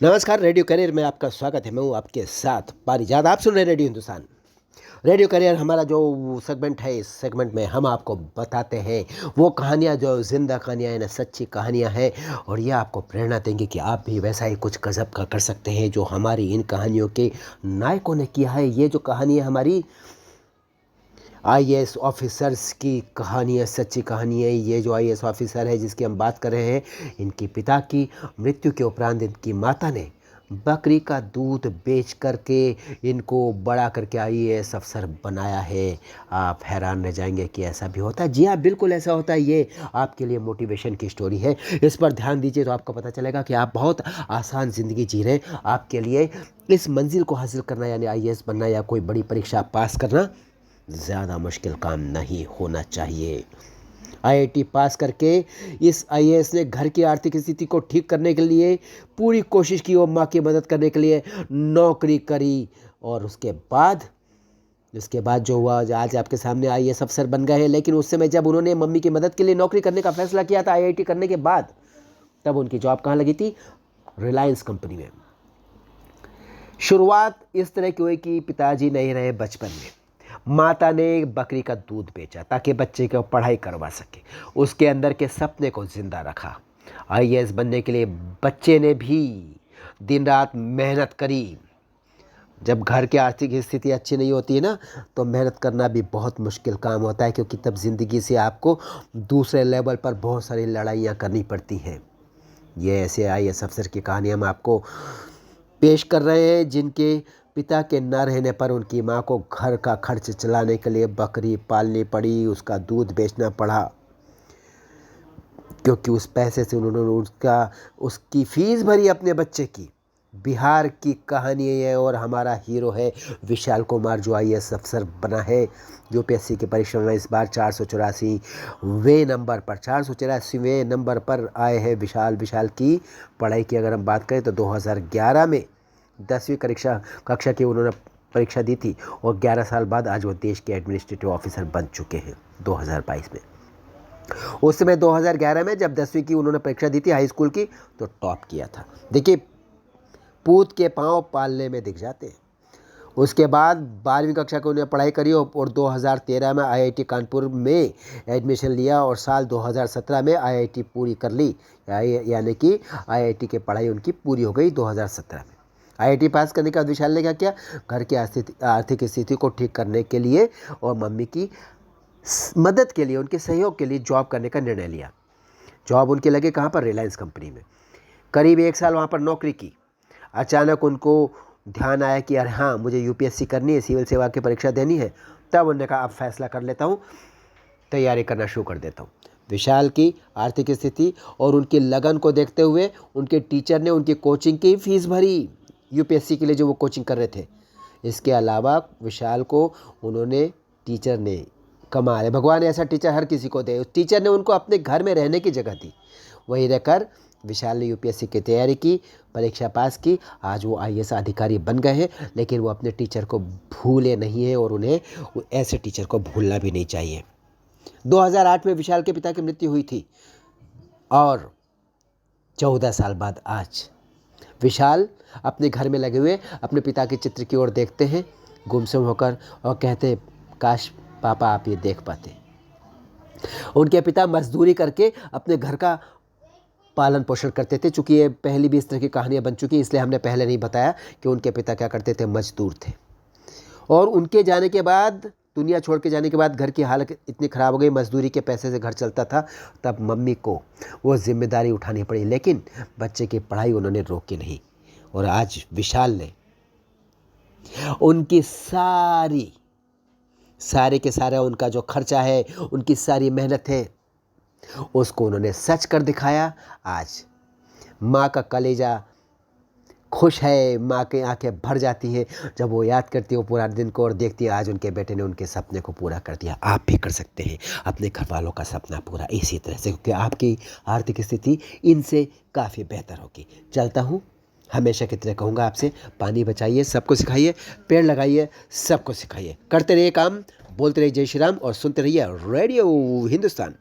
नमस्कार। Radio career में आपका स्वागत है। मैं हूँ आपके साथ पारिजात। आप सुन रहे हैं रेडियो हिंदुस्तान। रेडियो करियर हमारा जो सेगमेंट है, इस सेगमेंट में हम आपको बताते हैं वो कहानियाँ जो जिंदा कहानियाँ हैं ना, सच्ची कहानियाँ हैं, और ये आपको प्रेरणा देंगे कि आप भी वैसा ही कुछ गजब का कर सकते हैं जो हमारी इन कहानियों के नायकों ने किया है। ये जो कहानी है हमारी आईएएस ऑफिसर्स की कहानी है, सच्ची कहानी है। ये जो आईएएस ऑफिसर है जिसकी हम बात कर रहे हैं, इनके पिता की मृत्यु के उपरांत इनकी माता ने बकरी का दूध बेच करके इनको बड़ा करके आईएएस अफसर बनाया है। आप हैरान रह जाएंगे कि ऐसा भी होता है। जी हाँ, बिल्कुल ऐसा होता है। ये आपके लिए मोटिवेशन की स्टोरी है। इस पर ध्यान दीजिए तो आपको पता चलेगा कि आप बहुत आसान ज़िंदगी जी रहे हैं। आपके लिए इस मंजिल को हासिल करना, यानी आईएएस बनना या कोई बड़ी परीक्षा पास करना, ज़्यादा मुश्किल काम नहीं होना चाहिए। आईआईटी पास करके इस आईएएस ने घर की आर्थिक स्थिति को ठीक करने के लिए पूरी कोशिश की और माँ की मदद करने के लिए नौकरी करी। और उसके बाद जो हुआ, आज आपके सामने आईएएस अफसर बन गए हैं। लेकिन उस समय जब उन्होंने मम्मी की मदद के लिए नौकरी करने का फैसला किया था आईआईटी करने के बाद, तब उनकी जॉब कहाँ लगी थी? रिलायंस कंपनी में। शुरुआत इस तरह की हुई कि पिताजी नहीं रहे बचपन में। माता ने बकरी का दूध बेचा ताकि बच्चे को पढ़ाई करवा सके। उसके अंदर के सपने को जिंदा रखा। आईएएस बनने के लिए बच्चे ने भी दिन रात मेहनत करी। जब घर की आर्थिक स्थिति अच्छी नहीं होती है ना, तो मेहनत करना भी बहुत मुश्किल काम होता है, क्योंकि तब ज़िंदगी से आपको दूसरे लेवल पर बहुत सारी लड़ाइयाँ करनी पड़ती हैं। ये ऐसे आईएएस अफसर की कहानी हम आपको पेश कर रहे हैं जिनके पिता के न रहने पर उनकी माँ को घर का खर्च चलाने के लिए बकरी पालनी पड़ी, उसका दूध बेचना पड़ा, क्योंकि उस पैसे से उन्होंने उसकी फीस भरी अपने बच्चे की। बिहार की कहानी है और हमारा हीरो है विशाल कुमार, जो आईएएस अफसर बना है। यूपीएससी की परीक्षा में इस बार 484वें नंबर पर आए हैं विशाल की पढ़ाई की अगर हम बात करें तो 2011 में 10वीं कक्षा की उन्होंने परीक्षा दी थी, और 11 साल बाद आज वो देश के एडमिनिस्ट्रेटिव ऑफिसर बन चुके हैं 2022 में। उस समय 2011 में जब 10वीं की उन्होंने परीक्षा दी थी हाई स्कूल की, तो टॉप किया था। देखिए, पूत के पांव पालने में दिख जाते हैं। उसके बाद 12वीं कक्षा की उन्होंने पढ़ाई करी और 2013 में आईआईटी कानपुर में एडमिशन लिया, और साल 2017 में आईआईटी पूरी कर ली, यानी कि आईआईटी की पढ़ाई उनकी पूरी हो गई 2017 में। आईआईटी पास करने के बाद विशाल ने क्या किया? घर की आर्थिक स्थिति को ठीक करने के लिए और मम्मी की मदद के लिए, उनके सहयोग के लिए जॉब करने का निर्णय लिया। जॉब उनके लगे कहाँ पर? रिलायंस कंपनी में। करीब 1 साल वहाँ पर नौकरी की। अचानक उनको ध्यान आया कि अरे हाँ, मुझे यूपीएससी करनी है, सिविल सेवा की परीक्षा देनी है। तब उन्होंने कहा अब फैसला कर लेता हूँ, तैयारी करना शुरू कर देता हूँ। विशाल की आर्थिक स्थिति और उनकी लगन को देखते हुए उनके टीचर ने उनकी कोचिंग की फीस भरी, यूपीएससी के लिए जो वो कोचिंग कर रहे थे। इसके अलावा विशाल को टीचर ने, कमाल है, भगवान ऐसा टीचर हर किसी को दे। उस टीचर ने उनको अपने घर में रहने की जगह दी। वहीं रहकर विशाल ने यूपीएससी की तैयारी की, परीक्षा पास की। आज वो आईएएस अधिकारी बन गए हैं, लेकिन वो अपने टीचर को भूले नहीं हैं और उन्हें ऐसे टीचर को भूलना भी नहीं चाहिए। 2008 में विशाल के पिता की मृत्यु हुई थी, और 14 साल बाद आज विशाल अपने घर में लगे हुए अपने पिता के चित्र की ओर देखते हैं गुमसुम होकर, और कहते हैं काश पापा आप ये देख पाते। उनके पिता मजदूरी करके अपने घर का पालन पोषण करते थे। चूँकि ये पहली भी इस तरह की कहानियाँ बन चुकी, इसलिए हमने पहले नहीं बताया कि उनके पिता क्या करते थे, मजदूर थे। और उनके जाने के बाद, दुनिया छोड़ के जाने के बाद घर की हालत इतनी ख़राब हो गई, मजदूरी के पैसे से घर चलता था, तब मम्मी को वो जिम्मेदारी उठानी पड़ी। लेकिन बच्चे की पढ़ाई उन्होंने रोकी नहीं, और आज विशाल ने उनकी सारे के सारा उनका जो खर्चा है, उनकी सारी मेहनत है, उसको उन्होंने सच कर दिखाया। आज माँ का कलेजा खुश है, माँ की आंखें भर जाती हैं जब वो याद करती है वो पूरा दिन को और देखती है आज उनके बेटे ने उनके सपने को पूरा कर दिया। आप भी कर सकते हैं अपने घर वालों का सपना पूरा इसी तरह से, क्योंकि आपकी आर्थिक स्थिति इनसे काफ़ी बेहतर होगी। चलता हूँ, हमेशा की तरह कहूँगा आपसे, पानी बचाइए, सबको सिखाइए, पेड़ लगाइए, सबको सिखाइए, करते रहिए काम, बोलते रहिए जय श्री राम, और सुनते रहिए रेडियो हिंदुस्तान।